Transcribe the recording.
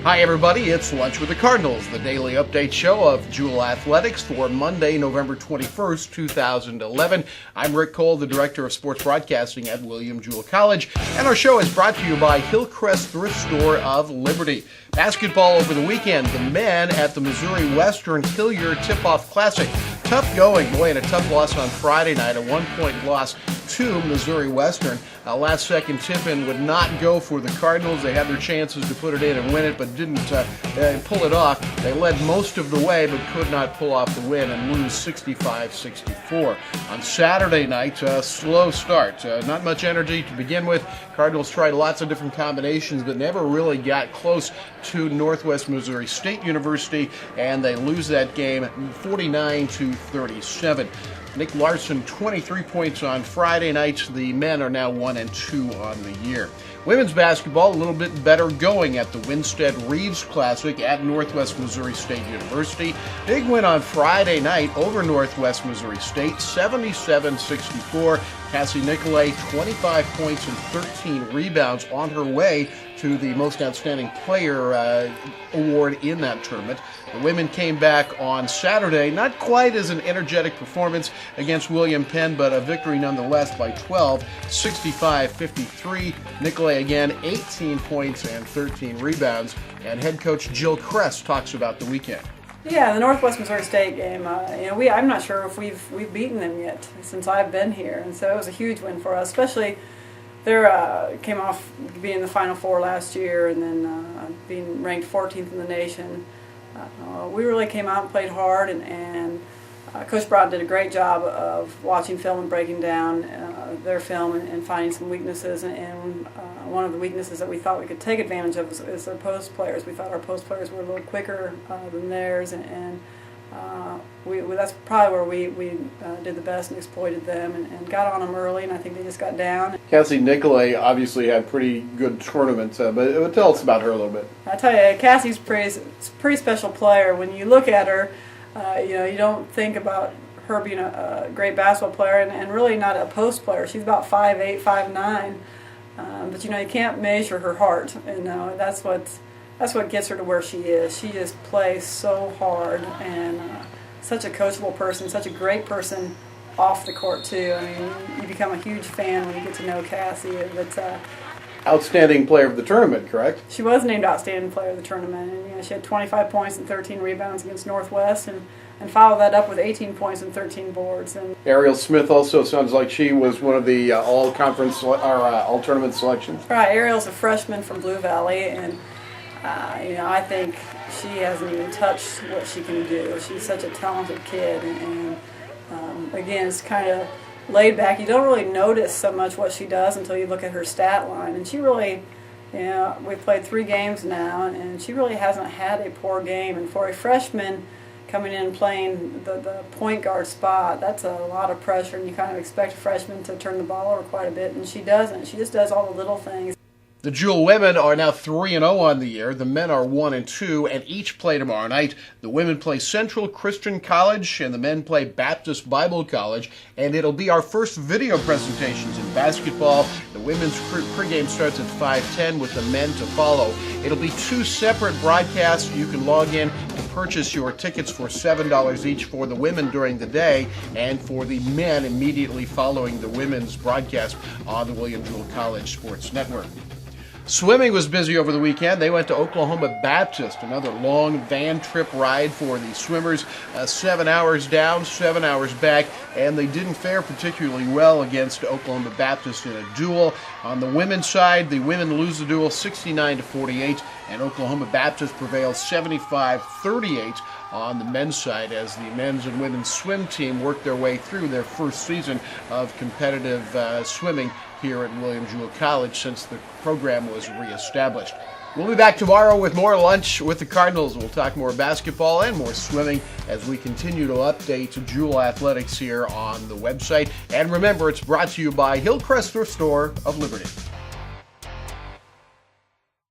Hi everybody, it's Lunch with the Cardinals, the daily update show of Jewel Athletics for Monday, November 21st, 2011. I'm Rick Cole, the Director of Sports Broadcasting at William Jewell College, and our show is brought to you by Hillcrest Thrift Store of Liberty. Basketball over the weekend, the men at the Missouri Western Hilliard Tip-Off Classic. Tough going, and a tough loss on Friday night, a one-point loss to Missouri Western. Last-second tip-in would not go for the Cardinals. They had their chances to put it in and win it, but didn't pull it off. They led most of the way, but could not pull off the win and lose 65-64. On Saturday night, slow start. Not much energy to begin with. Cardinals tried lots of different combinations, but never really got close to Northwest Missouri State University, and they lose that game 49-37. Nick Larson, 23 points on Friday night. The men are now 1-2 on the year. Women's basketball, a little bit better going at the Winstead Reeves Classic at Northwest Missouri State University. Big win on Friday night over Northwest Missouri State, 77-64. Cassie Nicolay, 25 points and 13 rebounds, on her way to the Most Outstanding Player award in that tournament. The women came back on Saturday, not quite as an energetic performance against William Penn, but a victory nonetheless by 12, 65-53. Nicolay again, 18 points and 13 rebounds. And head coach Jill Kress talks about the weekend. Yeah, the Northwest Missouri State game. I'm not sure if we've beaten them yet since I've been here, and so it was a huge win for us. Especially, they came off being in the Final Four last year, and then being ranked 14th in the nation. We really came out and played hard, and Coach Brown did a great job of watching film and breaking down their film and finding some weaknesses. And one of the weaknesses that we thought we could take advantage of is their post players. We thought our post players were a little quicker than theirs, and that's probably where we did the best and exploited them and got on them early, and I think they just got down. Cassie Nicolay obviously had pretty good tournaments, but tell us about her a little bit. I tell you, Cassie's a pretty special player. When you look at her, you don't think about her being a great basketball player and really not a post player. She's about 5'8", 5'9", but you can't measure her heart, and that's what gets her to where she is. She just plays so hard, and such a coachable person, such a great person off the court too. I mean, you become a huge fan when you get to know Cassie. But outstanding player of the tournament, correct? She was named outstanding player of the tournament, and she had 25 points and 13 rebounds against Northwest, and followed that up with 18 points and 13 boards. And Ariel Smith also sounds like she was one of the all-conference or all-tournament selections. Right, Ariel's a freshman from Blue Valley, and I think she hasn't even touched what she can do. She's such a talented kid, and again, it's kind of laid back. You don't really notice so much what she does until you look at her stat line. And she really, we've played 3 games now, and she really hasn't had a poor game. And for a freshman coming in and playing the point guard spot, that's a lot of pressure, and you kind of expect a freshman to turn the ball over quite a bit, and she doesn't. She just does all the little things. The Jewel women are now 3-0 on the year. The men are 1-2, and each play tomorrow night. The women play Central Christian College, and the men play Baptist Bible College. And it'll be our first video presentations in basketball. The women's pregame starts at 5:10 with the men to follow. It'll be 2 separate broadcasts. You can log in to purchase your tickets for $7 each for the women during the day, and for the men immediately following the women's broadcast on the William Jewell College Sports Network. Swimming was busy over the weekend. They went to Oklahoma Baptist, another long van trip ride for the swimmers, 7 hours down, 7 hours back, and they didn't fare particularly well against Oklahoma Baptist in a duel. On the women's side, the women lose the duel 69-48, and Oklahoma Baptist prevails 75-38 on the men's side as the men's and women's swim team work their way through their first season of competitive swimming here at William Jewell College since the program was reestablished. We'll be back tomorrow with more Lunch with the Cardinals. We'll talk more basketball and more swimming as we continue to update Jewel Athletics here on the website. And remember, it's brought to you by Hillcrest Thrift Store of Liberty.